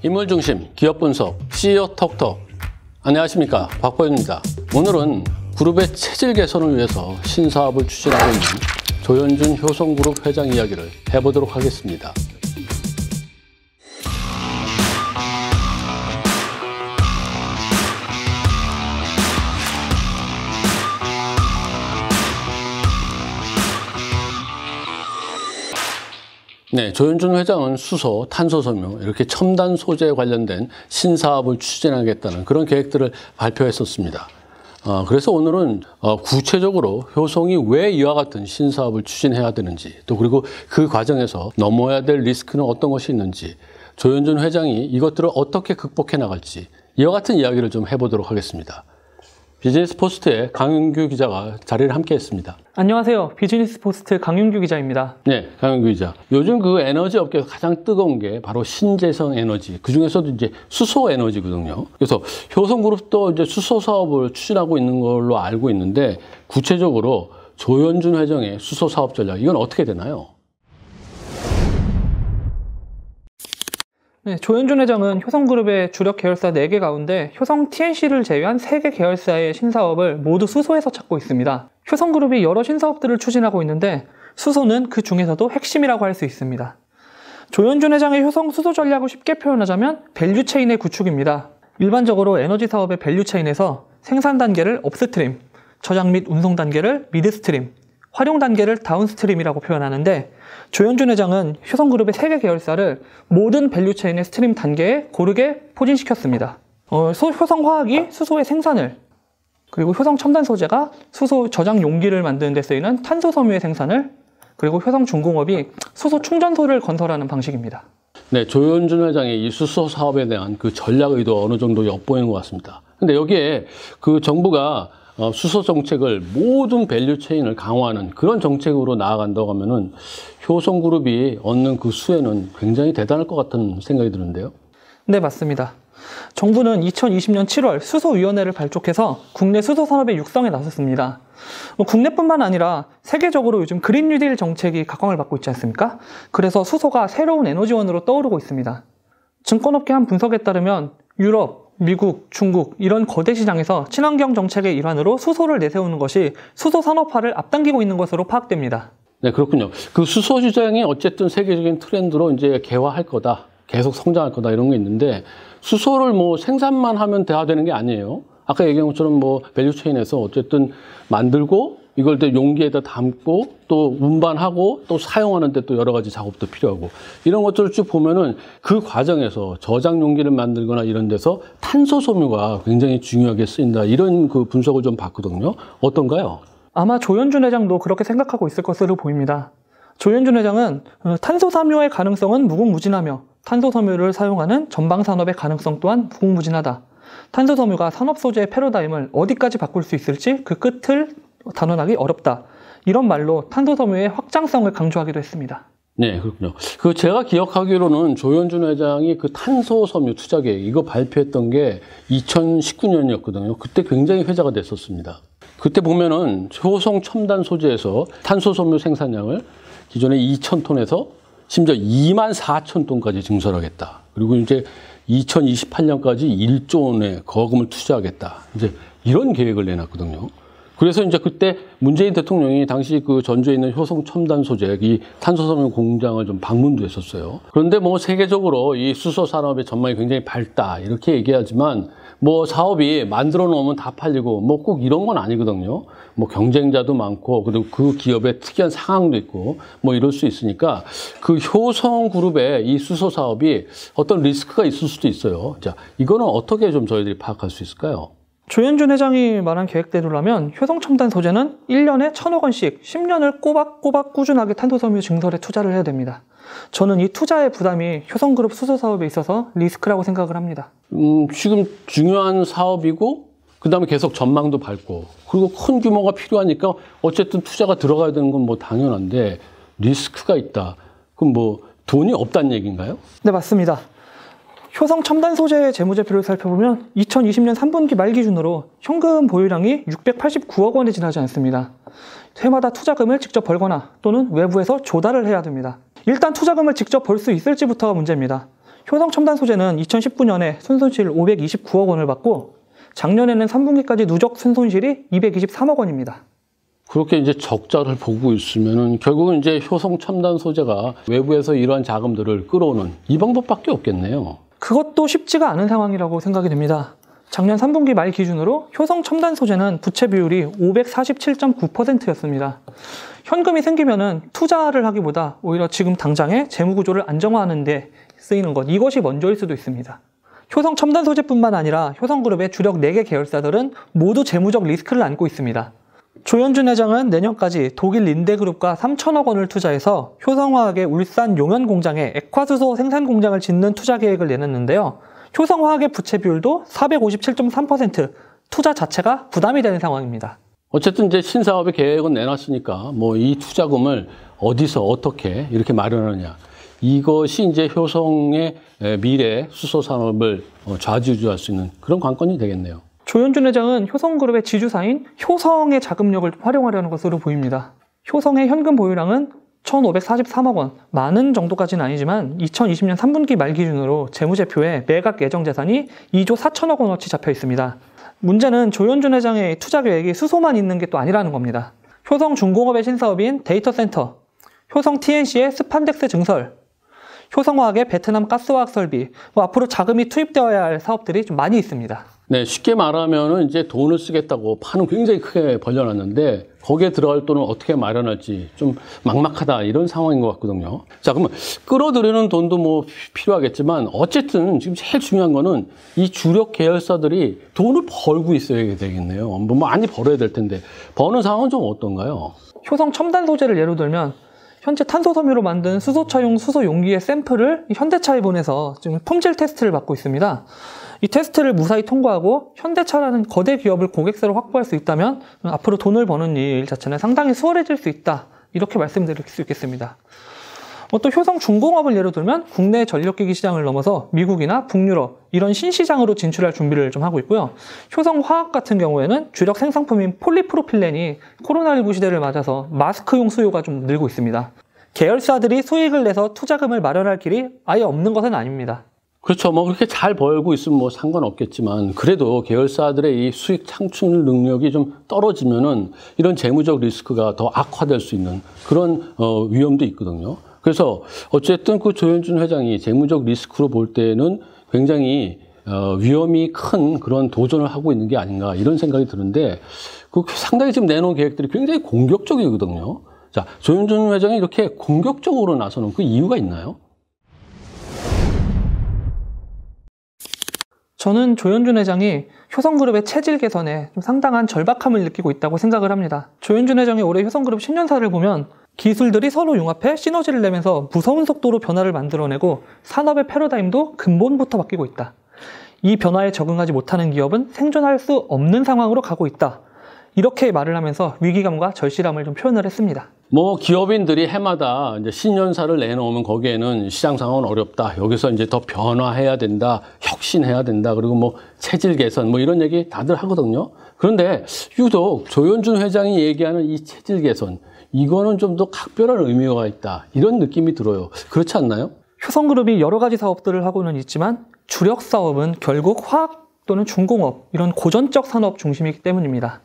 인물중심 기업 분석 CEO 톡톡. 안녕하십니까, 박보현입니다. 오늘은 그룹의 체질 개선을 위해서 신사업을 추진하고 있는 조현준 효성그룹 회장 이야기를 해보도록 하겠습니다. 네, 조현준 회장은 수소, 탄소섬유 이렇게 첨단 소재에 관련된 신사업을 추진하겠다는 그런 계획들을 발표했었습니다. 그래서 오늘은 구체적으로 효성이 왜 이와 같은 신사업을 추진해야 되는지, 또 그리고 그 과정에서 넘어야 될 리스크는 어떤 것이 있는지, 조현준 회장이 이것들을 어떻게 극복해 나갈지, 이와 같은 이야기를 좀 해보도록 하겠습니다. 비즈니스 포스트의 강윤규 기자가 자리를 함께 했습니다. 안녕하세요. 비즈니스 포스트 강윤규 기자입니다. 네, 강윤규 기자. 요즘 그 에너지 업계에서 가장 뜨거운 게 바로 신재생 에너지. 그 중에서도 이제 수소 에너지거든요. 그래서 효성그룹도 이제 수소 사업을 추진하고 있는 걸로 알고 있는데, 구체적으로 조현준 회장의 수소 사업 전략, 이건 어떻게 되나요? 네, 조현준 회장은 효성그룹의 주력 계열사 4개 가운데 효성 TNC를 제외한 3개 계열사의 신사업을 모두 수소에서 찾고 있습니다. 효성그룹이 여러 신사업들을 추진하고 있는데 수소는 그 중에서도 핵심이라고 할 수 있습니다. 조현준 회장의 효성 수소 전략을 쉽게 표현하자면 밸류체인의 구축입니다. 일반적으로 에너지 사업의 밸류체인에서 생산 단계를 업스트림, 저장 및 운송 단계를 미드스트림, 활용 단계를 다운스트림이라고 표현하는데, 조현준 회장은 효성그룹의 3개 계열사를 모든 밸류체인의 스트림 단계에 고르게 포진시켰습니다. 효성화학이 수소의 생산을, 그리고 효성 첨단 소재가 수소 저장 용기를 만드는 데 쓰이는 탄소 섬유의 생산을, 그리고 효성중공업이 수소 충전소를 건설하는 방식입니다. 네, 조현준 회장의 이 수소 사업에 대한 그 전략 의도 어느 정도 엿보이는 것 같습니다. 근데 여기에 그 정부가 수소 정책을 모든 밸류체인을 강화하는 그런 정책으로 나아간다고 하면은 효성그룹이 얻는 그 수혜는 굉장히 대단할 것 같은 생각이 드는데요. 네, 맞습니다. 정부는 2020년 7월 수소위원회를 발족해서 국내 수소 산업의 육성에 나섰습니다. 국내뿐만 아니라 세계적으로 요즘 그린 뉴딜 정책이 각광을 받고 있지 않습니까? 그래서 수소가 새로운 에너지원으로 떠오르고 있습니다. 증권업계 한 분석에 따르면 유럽, 미국, 중국 이런 거대 시장에서 친환경 정책의 일환으로 수소를 내세우는 것이 수소 산업화를 앞당기고 있는 것으로 파악됩니다. 네, 그렇군요. 그 수소 시장이 어쨌든 세계적인 트렌드로 이제 개화할 거다, 계속 성장할 거다, 이런 게 있는데, 수소를 뭐 생산만 하면 대화되는 게 아니에요. 아까 얘기한 것처럼 뭐 밸류체인에서 어쨌든 만들고 이걸 또 용기에다 담고 또 운반하고 또 사용하는 데 또 여러 가지 작업도 필요하고, 이런 것들을 쭉 보면은 그 과정에서 저장 용기를 만들거나 이런 데서 탄소 섬유가 굉장히 중요하게 쓰인다, 이런 그 분석을 좀 봤거든요. 어떤가요? 아마 조현준 회장도 그렇게 생각하고 있을 것으로 보입니다. 조현준 회장은 탄소 섬유의 가능성은 무궁무진하며 탄소 섬유를 사용하는 전방 산업의 가능성 또한 무궁무진하다. 탄소 섬유가 산업 소재의 패러다임을 어디까지 바꿀 수 있을지 그 끝을 단언하기 어렵다. 이런 말로 탄소 섬유의 확장성을 강조하기도 했습니다. 네, 그렇군요. 그 제가 기억하기로는 조현준 회장이 그 탄소 섬유 투자 계획 이거 발표했던 게 2019년이었거든요. 그때 굉장히 회자가 됐었습니다. 그때 보면은 효성 첨단 소재에서 탄소 섬유 생산량을 기존에 2,000톤에서 심지어 24,000톤까지 증설하겠다. 그리고 이제 2028년까지 1조 원의 거금을 투자하겠다. 이제 이런 계획을 내놨거든요. 그래서 이제 그때 문재인 대통령이 당시 그 전주에 있는 효성 첨단 소재 이 탄소섬유 공장을 좀 방문도 했었어요. 그런데 뭐 세계적으로 이 수소 산업의 전망이 굉장히 밝다, 이렇게 얘기하지만 뭐 사업이 만들어 놓으면 다 팔리고 뭐 꼭 이런 건 아니거든요. 뭐 경쟁자도 많고, 그리고 그 기업의 특이한 상황도 있고 뭐 이럴 수 있으니까 그 효성그룹의 이 수소 사업이 어떤 리스크가 있을 수도 있어요. 자, 이거는 어떻게 좀 저희들이 파악할 수 있을까요? 조현준 회장이 말한 계획대로라면 효성 첨단 소재는 1년에 1,000억 원씩 10년을 꼬박꼬박 꾸준하게 탄소 섬유 증설에 투자를 해야 됩니다. 저는 이 투자의 부담이 효성그룹 수소 사업에 있어서 리스크라고 생각을 합니다. 지금 중요한 사업이고, 그 다음에 계속 전망도 밝고, 그리고 큰 규모가 필요하니까 어쨌든 투자가 들어가야 되는 건 뭐 당연한데, 리스크가 있다. 그럼 뭐 돈이 없다는 얘기인가요? 네, 맞습니다. 효성 첨단 소재의 재무제표를 살펴보면 2020년 3분기 말 기준으로 현금 보유량이 689억 원에 지나지 않습니다. 해마다 투자금을 직접 벌거나 또는 외부에서 조달을 해야 됩니다. 일단 투자금을 직접 벌 수 있을지부터가 문제입니다. 효성 첨단 소재는 2019년에 순손실 529억 원을 받고 작년에는 3분기까지 누적 순손실이 223억 원입니다. 그렇게 이제 적자를 보고 있으면은 결국은 이제 효성 첨단 소재가 외부에서 이러한 자금들을 끌어오는 이 방법밖에 없겠네요. 그것도 쉽지가 않은 상황이라고 생각이 됩니다. 작년 3분기 말 기준으로 효성 첨단 소재는 부채 비율이 547.9%였습니다. 현금이 생기면은 투자를 하기보다 오히려 지금 당장의 재무 구조를 안정화하는 데 쓰이는 것, 이것이 먼저일 수도 있습니다. 효성 첨단 소재뿐만 아니라 효성그룹의 주력 4개 계열사들은 모두 재무적 리스크를 안고 있습니다. 조현준 회장은 내년까지 독일 린데그룹과 3천억 원을 투자해서 효성화학의 울산 용현 공장에 액화수소 생산 공장을 짓는 투자 계획을 내놨는데요. 효성화학의 부채 비율도 457.3%, 투자 자체가 부담이 되는 상황입니다. 어쨌든 이제 신사업의 계획은 내놨으니까 뭐 이 투자금을 어디서 어떻게 이렇게 마련하느냐. 이것이 이제 효성의 미래 수소 산업을 좌지우지할 수 있는 그런 관건이 되겠네요. 조현준 회장은 효성그룹의 지주사인 효성의 자금력을 활용하려는 것으로 보입니다. 효성의 현금 보유량은 1,543억 원, 많은 정도까지는 아니지만 2020년 3분기 말 기준으로 재무제표에 매각 예정 재산이 2조 4천억 원어치 잡혀 있습니다. 문제는 조현준 회장의 투자 계획이 수소만 있는 게 또 아니라는 겁니다. 효성중공업의 신사업인 데이터센터, 효성 TNC의 스판덱스 증설, 효성화학의 베트남 가스화학 설비, 앞으로 자금이 투입되어야 할 사업들이 좀 많이 있습니다. 네, 쉽게 말하면은 이제 돈을 쓰겠다고 판은 굉장히 크게 벌려놨는데 거기에 들어갈 돈을 어떻게 마련할지 좀 막막하다 이런 상황인 것 같거든요. 자, 그러면 끌어들이는 돈도 뭐 필요하겠지만 어쨌든 지금 제일 중요한 거는 이 주력 계열사들이 돈을 벌고 있어야 되겠네요. 뭐 많이 벌어야 될 텐데 버는 상황은 좀 어떤가요? 효성 첨단 소재를 예로 들면 현재 탄소 섬유로 만든 수소차용 수소 용기의 샘플을 현대차에 보내서 지금 품질 테스트를 받고 있습니다. 이 테스트를 무사히 통과하고 현대차라는 거대 기업을 고객사로 확보할 수 있다면 앞으로 돈을 버는 일 자체는 상당히 수월해질 수 있다. 이렇게 말씀드릴 수 있겠습니다. 또 효성중공업을 예로 들면 국내 전력기기 시장을 넘어서 미국이나 북유럽 이런 신시장으로 진출할 준비를 좀 하고 있고요. 효성화학 같은 경우에는 주력 생산품인 폴리프로필렌이 코로나19 시대를 맞아서 마스크용 수요가 좀 늘고 있습니다. 계열사들이 수익을 내서 투자금을 마련할 길이 아예 없는 것은 아닙니다. 그렇죠. 뭐 그렇게 잘 벌고 있으면 뭐 상관없겠지만 그래도 계열사들의 이 수익 창출 능력이 좀 떨어지면은 이런 재무적 리스크가 더 악화될 수 있는 그런 위험도 있거든요. 그래서 어쨌든 그 조현준 회장이 재무적 리스크로 볼 때는 굉장히 위험이 큰 그런 도전을 하고 있는 게 아닌가 이런 생각이 드는데 그 상당히 지금 내놓은 계획들이 굉장히 공격적이거든요. 자, 조현준 회장이 이렇게 공격적으로 나서는 그 이유가 있나요? 저는 조현준 회장이 효성그룹의 체질 개선에 좀 상당한 절박함을 느끼고 있다고 생각을 합니다. 조현준 회장이 올해 효성그룹 10년사를 보면 기술들이 서로 융합해 시너지를 내면서 무서운 속도로 변화를 만들어내고 산업의 패러다임도 근본부터 바뀌고 있다. 이 변화에 적응하지 못하는 기업은 생존할 수 없는 상황으로 가고 있다. 이렇게 말을 하면서 위기감과 절실함을 좀 표현을 했습니다. 뭐 기업인들이 해마다 이제 신년사를 내놓으면 거기에는 시장 상황은 어렵다. 여기서 이제 더 변화해야 된다. 혁신해야 된다. 그리고 뭐 체질 개선 뭐 이런 얘기 다들 하거든요. 그런데 유독 조현준 회장이 얘기하는 이 체질 개선 이거는 좀 더 각별한 의미가 있다. 이런 느낌이 들어요. 그렇지 않나요? 효성그룹이 여러 가지 사업들을 하고는 있지만 주력 사업은 결국 화학 또는 중공업 이런 고전적 산업 중심이기 때문입니다.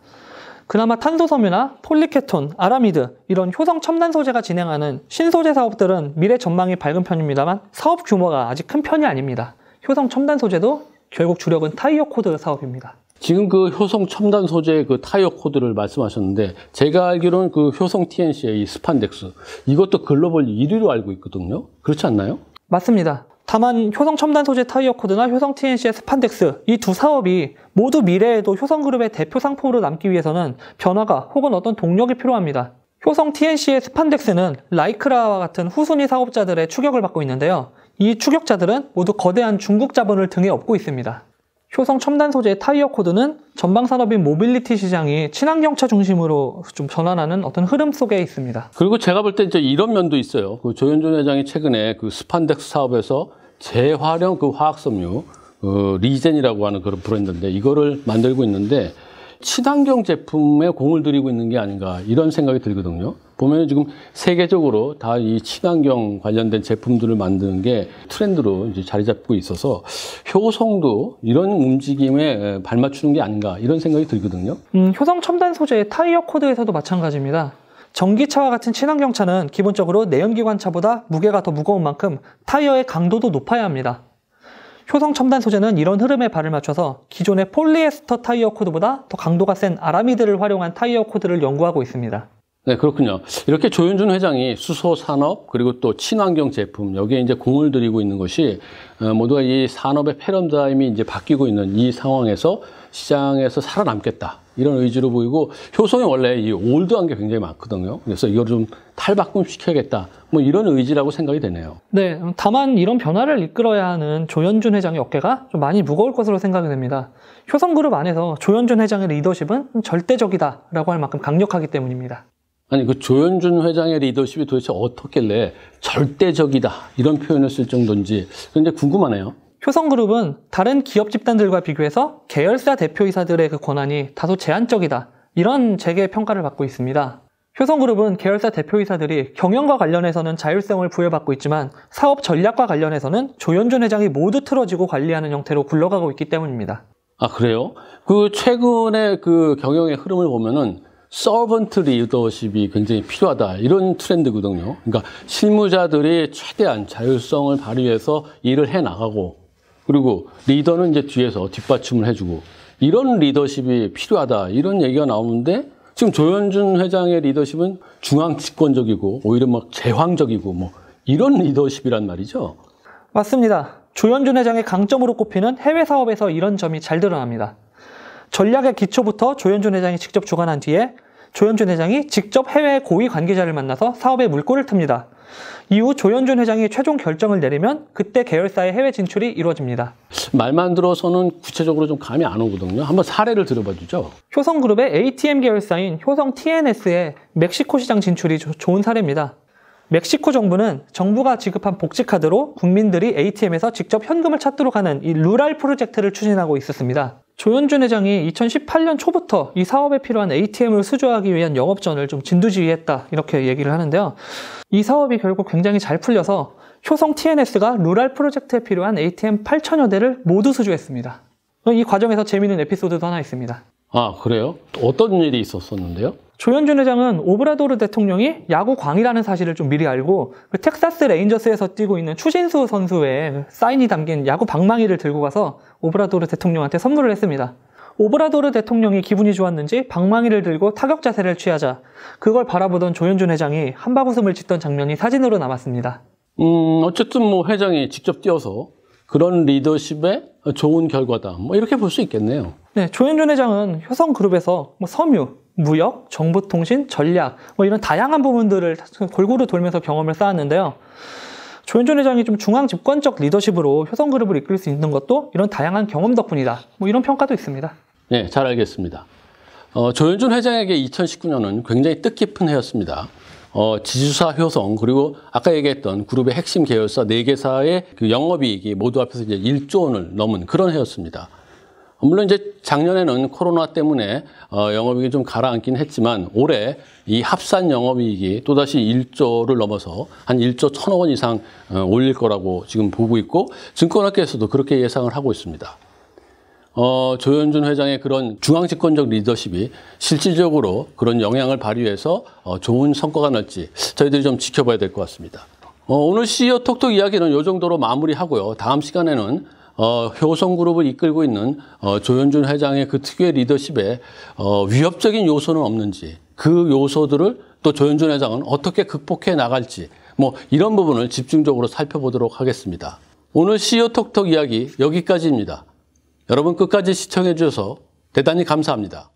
그나마 탄소섬유나 폴리케톤, 아라미드 이런 효성 첨단 소재가 진행하는 신소재 사업들은 미래 전망이 밝은 편입니다만 사업 규모가 아직 큰 편이 아닙니다. 효성 첨단 소재도 결국 주력은 타이어 코드 사업입니다. 지금 그 효성 첨단 소재 그 타이어 코드를 말씀하셨는데 제가 알기로는 그 효성 TNC의 이 스판덱스 이것도 글로벌 1위로 알고 있거든요. 그렇지 않나요? 맞습니다. 다만 효성 첨단 소재 타이어 코드나 효성 TNC의 스판덱스 이 두 사업이 모두 미래에도 효성그룹의 대표 상품으로 남기 위해서는 변화가 혹은 어떤 동력이 필요합니다. 효성 TNC의 스판덱스는 라이크라와 같은 후순위 사업자들의 추격을 받고 있는데요. 이 추격자들은 모두 거대한 중국 자본을 등에 업고 있습니다. 효성 첨단 소재의 타이어 코드는 전방 산업인 모빌리티 시장이 친환경차 중심으로 좀 전환하는 어떤 흐름 속에 있습니다. 그리고 제가 볼 때 이제 이런 면도 있어요. 그 조현준 회장이 최근에 그 스판덱스 사업에서 재활용 그 화학섬유 리젠이라고 하는 그런 브랜드인데 이거를 만들고 있는데 친환경 제품에 공을 들이고 있는 게 아닌가 이런 생각이 들거든요. 보면 지금 세계적으로 다 이 친환경 관련된 제품들을 만드는 게 트렌드로 이제 자리 잡고 있어서 효성도 이런 움직임에 발맞추는 게 아닌가 이런 생각이 들거든요. 효성 첨단 소재의 타이어 코드에서도 마찬가지입니다. 전기차와 같은 친환경차는 기본적으로 내연기관차보다 무게가 더 무거운 만큼 타이어의 강도도 높아야 합니다. 효성 첨단 소재는 이런 흐름에 발을 맞춰서 기존의 폴리에스터 타이어 코드보다 더 강도가 센 아라미드를 활용한 타이어 코드를 연구하고 있습니다. 네, 그렇군요. 이렇게 조현준 회장이 수소 산업 그리고 또 친환경 제품 여기에 이제 공을 들이고 있는 것이 모두가 이 산업의 패러다임이 이제 바뀌고 있는 이 상황에서 시장에서 살아남겠다 이런 의지로 보이고 효성이 원래 이 올드한 게 굉장히 많거든요. 그래서 이걸 좀 탈바꿈 시켜야겠다 뭐 이런 의지라고 생각이 되네요. 네, 다만 이런 변화를 이끌어야 하는 조현준 회장의 어깨가 좀 많이 무거울 것으로 생각이 됩니다. 효성그룹 안에서 조현준 회장의 리더십은 절대적이다라고 할 만큼 강력하기 때문입니다. 아니 그 조현준 회장의 리더십이 도대체 어떻길래 절대적이다 이런 표현을 쓸 정도인지 굉장히 궁금하네요. 효성그룹은 다른 기업 집단들과 비교해서 계열사 대표이사들의 그 권한이 다소 제한적이다 이런 재계 평가를 받고 있습니다. 효성그룹은 계열사 대표이사들이 경영과 관련해서는 자율성을 부여받고 있지만 사업 전략과 관련해서는 조현준 회장이 모두 틀어지고 관리하는 형태로 굴러가고 있기 때문입니다. 아 그래요? 그 최근에 그 경영의 흐름을 보면은 서번트 리더십이 굉장히 필요하다 이런 트렌드거든요. 그러니까 실무자들이 최대한 자율성을 발휘해서 일을 해 나가고 그리고 리더는 이제 뒤에서 뒷받침을 해주고 이런 리더십이 필요하다 이런 얘기가 나오는데 지금 조현준 회장의 리더십은 중앙 집권적이고 오히려 막 제왕적이고 뭐 이런 리더십이란 말이죠. 맞습니다. 조현준 회장의 강점으로 꼽히는 해외 사업에서 이런 점이 잘 드러납니다. 전략의 기초부터 조현준 회장이 직접 주관한 뒤에 조현준 회장이 직접 해외 고위 관계자를 만나서 사업에 물꼬를 틉니다. 이후 조현준 회장이 최종 결정을 내리면 그때 계열사의 해외 진출이 이루어집니다. 말만 들어서는 구체적으로 좀 감이 안 오거든요. 한번 사례를 들어봐 주죠. 효성그룹의 ATM 계열사인 효성 TNS의 멕시코 시장 진출이 좋은 사례입니다. 멕시코 정부는 정부가 지급한 복지카드로 국민들이 ATM에서 직접 현금을 찾도록 하는 이 루랄 프로젝트를 추진하고 있었습니다. 조현준 회장이 2018년 초부터 이 사업에 필요한 ATM을 수주하기 위한 영업전을 좀 진두지휘했다 이렇게 얘기를 하는데요. 이 사업이 결국 굉장히 잘 풀려서 효성 TNS가 루랄 프로젝트에 필요한 ATM 8천여 대를 모두 수주했습니다. 이 과정에서 재미있는 에피소드도 하나 있습니다. 아 그래요? 어떤 일이 있었었는데요? 조현준 회장은 오브라도르 대통령이 야구 광이라는 사실을 좀 미리 알고 그 텍사스 레인저스에서 뛰고 있는 추신수 선수의 사인이 담긴 야구 방망이를 들고 가서 오브라도르 대통령한테 선물을 했습니다. 오브라도르 대통령이 기분이 좋았는지 방망이를 들고 타격 자세를 취하자 그걸 바라보던 조현준 회장이 한바구음을 짓던 장면이 사진으로 남았습니다. 어쨌든 뭐 회장이 직접 뛰어서 그런 리더십의 좋은 결과다. 뭐 이렇게 볼 수 있겠네요. 네, 조현준 회장은 효성그룹에서 섬유, 무역, 정보통신, 전략 뭐 이런 다양한 부분들을 골고루 돌면서 경험을 쌓았는데요. 조현준 회장이 좀 중앙 집권적 리더십으로 효성그룹을 이끌 수 있는 것도 이런 다양한 경험 덕분이다. 뭐 이런 평가도 있습니다. 네, 잘 알겠습니다. 조현준 회장에게 2019년은 굉장히 뜻깊은 해였습니다. 지주사 효성 그리고 아까 얘기했던 그룹의 핵심 계열사 4개사의 그 영업이익이 모두 합해서 이제 1조 원을 넘은 그런 해였습니다. 물론 이제 작년에는 코로나 때문에 영업이익이 좀 가라앉긴 했지만 올해 이 합산 영업이익이 또다시 1조를 넘어서 한 1조 1,000억 원 이상 올릴 거라고 지금 보고 있고 증권업계에서도 그렇게 예상을 하고 있습니다. 조현준 회장의 그런 중앙집권적 리더십이 실질적으로 그런 영향을 발휘해서 좋은 성과가 날지 저희들이 좀 지켜봐야 될 것 같습니다. 오늘 CEO 톡톡 이야기는 이 정도로 마무리하고요. 다음 시간에는 효성그룹을 이끌고 있는 조현준 회장의 그 특유의 리더십에 위협적인 요소는 없는지 그 요소들을 또 조현준 회장은 어떻게 극복해 나갈지 뭐 이런 부분을 집중적으로 살펴보도록 하겠습니다. 오늘 CEO 톡톡 이야기 여기까지입니다. 여러분 끝까지 시청해 주셔서 대단히 감사합니다.